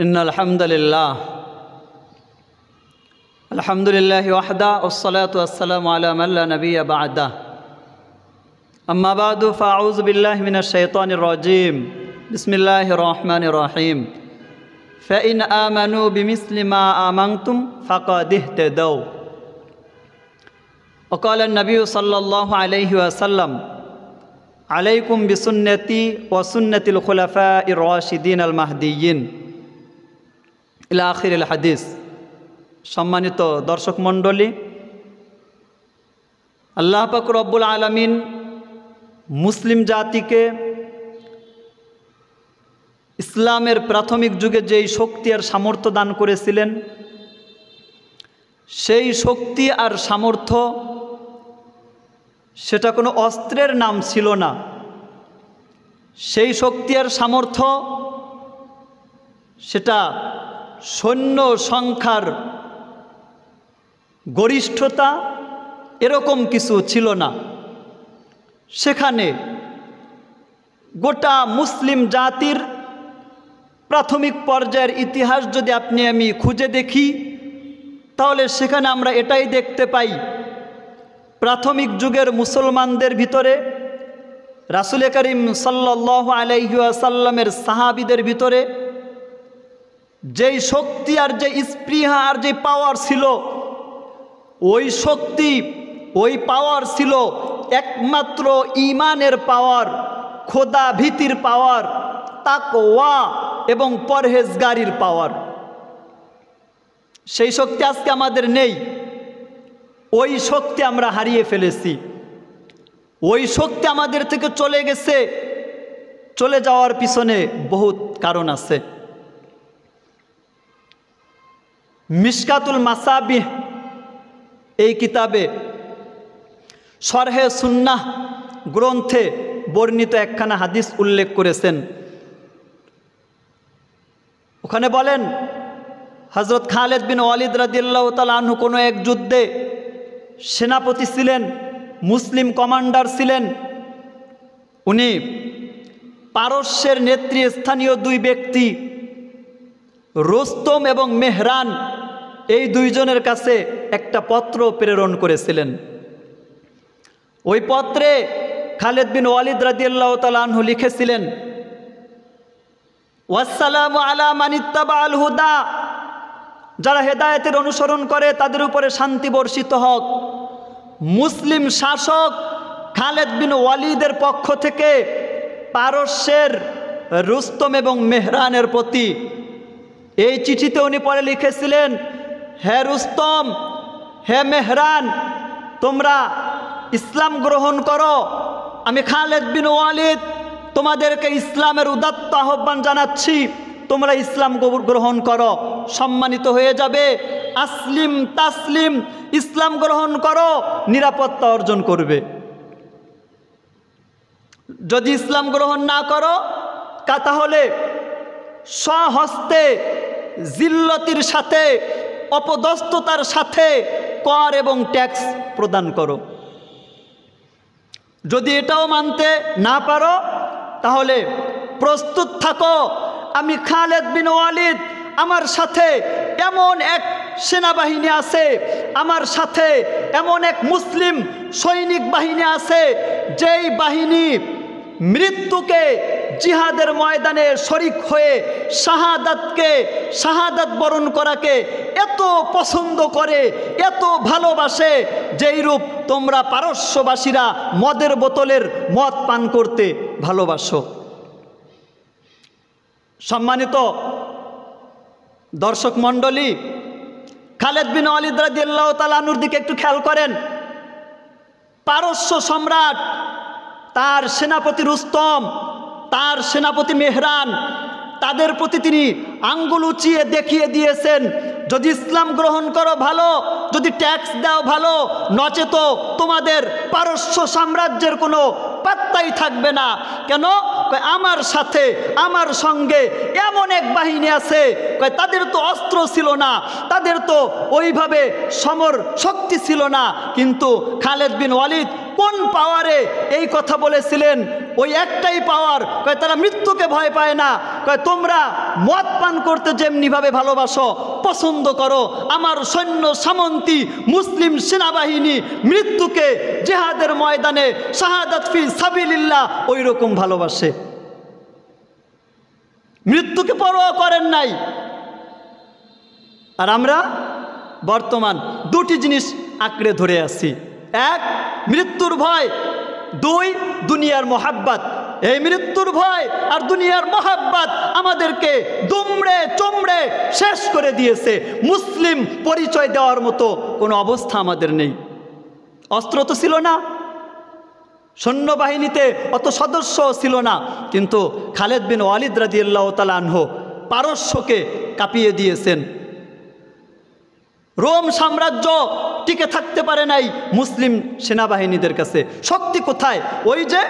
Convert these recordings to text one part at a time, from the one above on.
ইন্নাল হামদুলিল্লাহ আলহামদুলিল্লাহি ওয়াহদা ওয়াসসালাতু ওয়াসসালামু আলা মান লা নাবিয়্যা বা'দা আম্মা বা'দু ফাআউযু বিল্লাহি মিনাশ শাইতানির রাজীম বিসমিল্লাহির রহমানির রহিম ফাইন আমানু বিমিসলি মা আমানতুম ফাকাদ ইহতাদাউ وقال النبي صلى الله عليه وسلم عليكم بسنتي وسنة الخلفاء الراشدين المهديين ইলা আখিরিল হাদিস। সম্মানিত দর্শক মণ্ডলী, আল্লাহ পাক রব্বুল আলামিন মুসলিম জাতিকে ইসলামের প্রাথমিক যুগে যেই শক্তি আর সামর্থ্য দান করেছিলেন, সেই শক্তি আর সামর্থ্য সেটা কোনো অস্ত্রের নাম ছিল না। সেই শক্তি আর সামর্থ্য সেটা সৈন্য সংখ্যার গরিষ্ঠতা এরকম কিছু ছিল না। সেখানে গোটা মুসলিম জাতির প্রাথমিক পর্যায়ের ইতিহাস যদি আপনি আমি খুঁজে দেখি, তাহলে সেখানে আমরা এটাই দেখতে পাই, প্রাথমিক যুগের মুসলমানদের ভিতরে রাসূল করিম সাল্লাল্লাহু আলাইহি ওয়াসাল্লামের সাহাবীদের ভিতরে যেই শক্তি আর যে স্পৃহা আর যে পাওয়ার ছিল, ওই শক্তি ওই পাওয়ার ছিল একমাত্র ঈমানের পাওয়ার, খোদা ভীতির পাওয়ার, তাকওয়া এবং পরহেজগারির পাওয়ার। সেই শক্তি আজকে আমাদের নেই। ওই শক্তি আমরা হারিয়ে ফেলেছি। ওই শক্তি আমাদের থেকে চলে গেছে। চলে যাওয়ার পিছনে বহুত কারণ আছে। মিশকাতুল মাসাবিহ এই কিতাবে শরহে সুন্নাহ গ্রন্থে বর্ণিত একখানা হাদিস উল্লেখ করেছেন। ওখানে বলেন, হযরত খালিদ বিন ওয়ালিদ রাদিয়াল্লাহু তাআলা আনহু কোনো এক যুদ্ধে সেনাপতি ছিলেন, মুসলিম কমান্ডার ছিলেন। উনি পারস্যের নেতৃস্থানীয় দুই ব্যক্তি রুস্তম এবং মেহরান, এই দুইজনের কাছে একটা পত্র প্রেরণ করেছিলেন। ওই পত্রে খালিদ বিন ওয়ালিদ রাদিয়াল্লাহু তাআলা আনহু লিখেছিলেন, ওয়াসসালামু আলা মান ইত্তাবাআল হুদা, যারা হেদায়েতের অনুসরণ করে তাদের উপরে শান্তি বর্ষিত হোক। মুসলিম শাসক খালিদ বিন ওয়ালিদের পক্ষ থেকে পারস্যের রুস্তম এবং মেহরানের প্রতি এই চিঠিতে উনি পরে লিখেছিলেন, হে রুস্তম, হে মেহরান, তোমরা ইসলাম গ্রহণ করো। আমি খালিদ বিন ওয়ালিদ তোমাদেরকে ইসলামের উদাত্ত আহ্বান জানাচ্ছি, তোমরা ইসলাম গ্রহণ করো, সম্মানিত হয়ে যাবে। আসলিম তাসলিম, ইসলাম গ্রহণ করো, নিরাপত্তা অর্জন করবে। যদি ইসলাম গ্রহণ না করো, তাহলে স্বহস্তে জিল্লতির সাথে অপদস্থতার সাথে কর এবং ট্যাক্স প্রদান করো। যদি এটাও মানতে না পারো, তাহলে প্রস্তুত থাকো, আমি খালিদ বিন ওয়ালিদ, আমার সাথে এমন এক সেনাবাহিনী আছে, আমার সাথে এমন এক মুসলিম সৈনিক বাহিনী আছে, যেই বাহিনী মৃত্যুকে জিহাদের ময়দানে শরিক হয়ে শাহাদাত বরণ করাকে এত পছন্দ করে, এত ভালোবাসে, যেই রূপ তোমরা পারস্যবাসীরা মদের বোতলের মদ পান করতে ভালোবাসো। সম্মানিত দর্শক মণ্ডলী, খালিদ বিন ওয়ালিদ রাদিয়াল্লাহু তাআলা আনহুর দিকে একটু খেয়াল করেন। পারস্য সম্রাট, তার সেনাপতি রুস্তম, তার সেনাপতি মেহরান, তাদের প্রতি তিনি আঙ্গুল উঁচিয়ে দেখিয়ে দিয়েছেন, যদি ইসলাম গ্রহণ করো ভালো, যদি ট্যাক্স দাও ভালো, নচেত তোমাদের পারস্য সাম্রাজ্যের কোনো পাত্তাই থাকবে না। কেন? আমার সাথে আমার সঙ্গে এমন এক বাহিনী আছে, তাদের তো অস্ত্র ছিল না, তাদের তো ওইভাবে সমর শক্তি ছিল না, কিন্তু খালিদ বিন ওয়ালিদ কোন পাওয়ারে এই কথা বলেছিলেন, ওই একটাই পাওয়ার, কয় তারা মৃত্যুকে ভয় পায় না। কয় তোমরা মদ পান করতে যেমনিভাবে ভালোবাসো, পছন্দ করো, আমার সৈন্য সামন্তী মুসলিম সেনাবাহিনী মৃত্যুকে জিহাদের ময়দানে শাহাদাত ফি সাবিলিল্লাহ ওই রকম ভালোবাসে, মৃত্যুকে পরোয়া করেন নাই। আর আমরা বর্তমান দুটি জিনিস আঁকড়ে ধরে আছি, এক মৃত্যুর ভয়, দুই দুনিয়ার মোহাব্বত। এই মৃত্যুর ভয় আর দুনিয়ার মোহাব্বত আমাদেরকে দুমড়ে চমড়ে শেষ করে দিয়েছে। মুসলিম পরিচয় দেওয়ার মতো কোনো অবস্থা আমাদের নেই। অস্ত্র তো ছিল না, সৈন্যবাহিনীতে অত সদস্য ছিল না, কিন্তু খালেদ বিন ওয়ালিদ রাদিয়াল্লাহু তাআলা আনহু পারস্যকে কাঁপিয়ে দিয়েছেন। রোম সাম্রাজ্য টিকে থাকতে পারে নাই মুসলিম সেনাবাহিনীদের কাছে। শক্তি কোথায়? ওই যে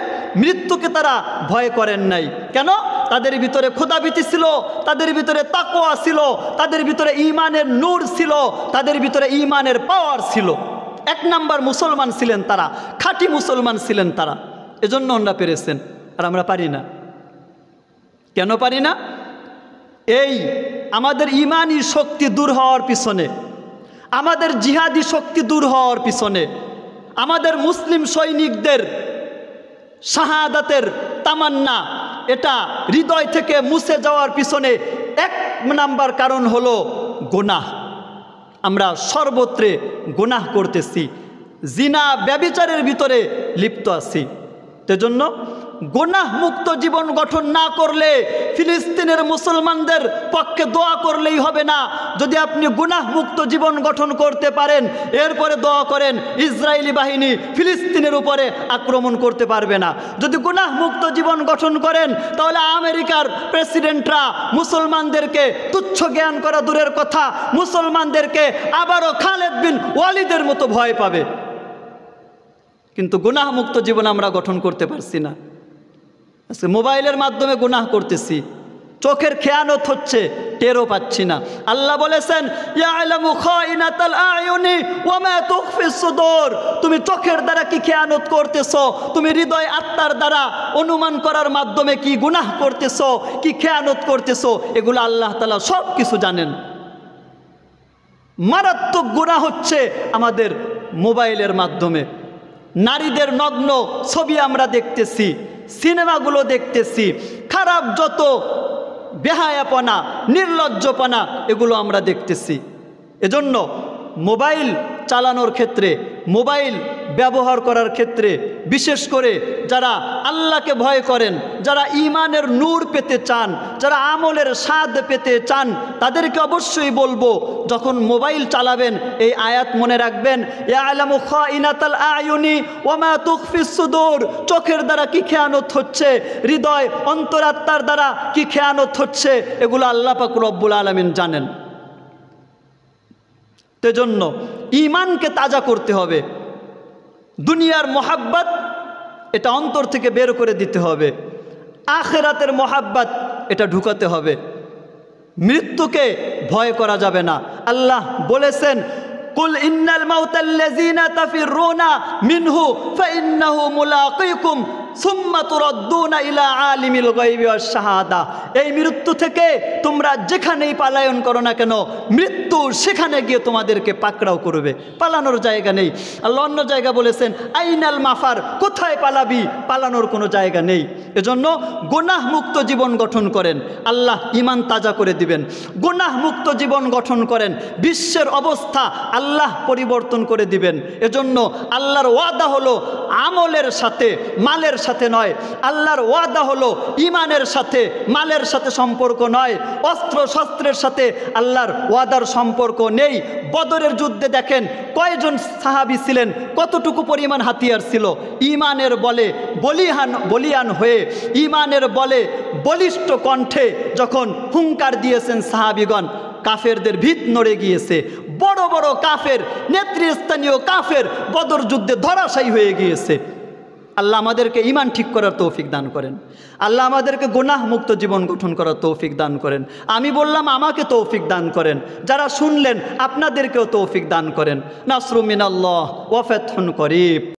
মৃত্যুকে তারা ভয় করেন নাই। কেন? তাদের ভিতরে খোদাভীতি ছিল, তাদের ভিতরে তাকওয়া ছিল, তাদের ভিতরে ঈমানের নূর ছিল, তাদের ভিতরে ঈমানের পাওয়ার ছিল। এক নাম্বার মুসলমান ছিলেন তারা, খাঁটি মুসলমান ছিলেন তারা। এজন্য ওনারা পেরেছেন, আর আমরা পারি না। কেন পারি না? এই আমাদের ঈমানি শক্তি দূর হওয়ার পিছনে, আমাদের জিহাদি শক্তি দূর হওয়ার পিছনে, আমাদের মুসলিম সৈনিকদের শাহাদাতের তামান্না এটা হৃদয় থেকে মুছে যাওয়ার পিছনে এক নাম্বার কারণ হলো গুনাহ। আমরা সর্বত্রে গুনাহ করতেছি, জিনা ব্যভিচারের ভিতরে লিপ্ত আছি। সেজন্য গুনাহ মুক্ত জীবন গঠন না করলে ফিলিস্তিনের মুসলমানদের পক্ষে দোয়া করলেই হবে না। যদি আপনি গুনাহ মুক্ত জীবন গঠন করতে পারেন, এরপরে দোয়া করেন ইসরায়েলি বাহিনী ফিলিস্তিনের উপরে আক্রমণ করতে পারবে না। যদি গুনাহ মুক্ত জীবন গঠন করেন, তাহলে আমেরিকার প্রেসিডেন্টরা মুসলমানদেরকে তুচ্ছ জ্ঞান করা দূরের কথা, মুসলমানদেরকে আবারও খালেদ বিন ওয়ালিদের মতো ভয় পাবে। কিন্তু গুনাহ মুক্ত জীবন আমরা গঠন করতে পারছি না। আজকে মোবাইলের মাধ্যমে গুনাহ করতেছি, চোখের খেয়ানত হচ্ছে, টেরও পাচ্ছি না। আল্লাহ বলেছেন ইয়ালামু খাইনাতাল আয়ুনি ওয়া মা তুখফিস সুদূর। তুমি চোখের দ্বারা কি খেয়ানত করতেছো, তুমি হৃদয় আত্মার দ্বারা অনুমান করার মাধ্যমে কি গুনাহ করতেছো, কি খেয়ানত করতেছো, এগুলো আল্লাহ তাআলা সব কিছু জানেন। মারাত্মক গুনাহ হচ্ছে আমাদের মোবাইলের মাধ্যমে। নারীদের নগ্ন ছবি আমরা দেখতেছি, সিনেমাগুলো দেখতেছি, খারাপ যত বেহায়াপনা নির্লজ্জপনা এগুলো আমরা দেখতেছি। এজন্য মোবাইল চালানোর ক্ষেত্রে, মোবাইল ব্যবহার করার ক্ষেত্রে বিশেষ করে যারা আল্লাহকে ভয় করেন, যারা ঈমানের নূর পেতে চান, যারা আমলের স্বাদ পেতে চান, তাদেরকে অবশ্যই বলবো যখন মোবাইল চালাবেন এই আয়াত মনে রাখবেন, ইয়ালামু খাইনাতাল আয়ুনি ওয়া মা তুখফিস সুদূর। চোখের দ্বারা কি খেয়ানত হচ্ছে, হৃদয় অন্তরাত্মার দ্বারা কি খেয়ানত হচ্ছে, এগুলো আল্লাহ পাক রব্বুল আলামিন জানেন। সেজন্য ঈমানকে তাজা করতে হবে, দুনিয়ার মোহাব্বত এটা অন্তর থেকে বের করে দিতে হবে, আখিরাতের মোহাব্বত এটা ঢুকাতে হবে। মৃত্যুকে ভয় করা যাবে না। আল্লাহ বলেছেন কুল ইন্নাল মাউতাল্লাযীনা তাফিরুনা মিনহু ফাইন্নাহু মুলাকীকুম সুম্মা তুরাদ্দুনা ইলা আলিমিল গায়বি ওয়াশ শাহাদা। এই মৃত্যু থেকে তোমরা যেখানেই পালায়ন করো না কেন, মৃত্যু সেখানে গিয়ে তোমাদেরকে পাকড়াও করবে, পালানোর জায়গা নেই। আল্লাহ অন্য জায়গা বলেছেন আইনাল মাফার, কোথায় পালাবি, পালানোর কোনো জায়গা নেই। এজন্য গুনাহ মুক্ত জীবন গঠন করেন, আল্লাহ ঈমান তাজা করে দিবেন। গুনাহ মুক্ত জীবন গঠন করেন, বিশ্বের অবস্থা আল্লাহ পরিবর্তন করে দিবেন। এজন্য আল্লাহর ওয়াদা হলো আমলের সাথে মালের সাথে নয়। আল্লাহর ওয়াদা হলো ঈমানের সাথে মালের সাথে সম্পর্ক নয়, অস্ত্র শস্ত্রের সাথে আল্লাহর ওয়াদার সম্পর্ক নেই। বদরের যুদ্ধে দেখেন কয়জন সাহাবী ছিলেন, কতটুকু পরিমাণ হাতিয়ার ছিল। ঈমানের বলে বলিয়ান হয়ে, ঈমানের বলে বলিষ্ঠ কণ্ঠে যখন হুঙ্কার দিয়েছেন সাহাবীগণ, কাফেরদের ভিত নড়ে গিয়েছে। বড় বড় কাফের, নেতৃস্থানীয় কাফের বদর যুদ্ধে ধরাশায়ী হয়ে গিয়েছে। আল্লাহ আমাদেরকে ঈমান ঠিক করার তৌফিক দান করেন। আল্লাহ আমাদেরকে গুনাহ মুক্ত জীবন গঠন করার তৌফিক দান করেন। আমি বললাম আমাকে তৌফিক দান করেন, যারা শুনলেন আপনাদেরকেও তৌফিক দান করেন। নাসরু মিনাল্লাহ ওয়া ফাতহুন করিব।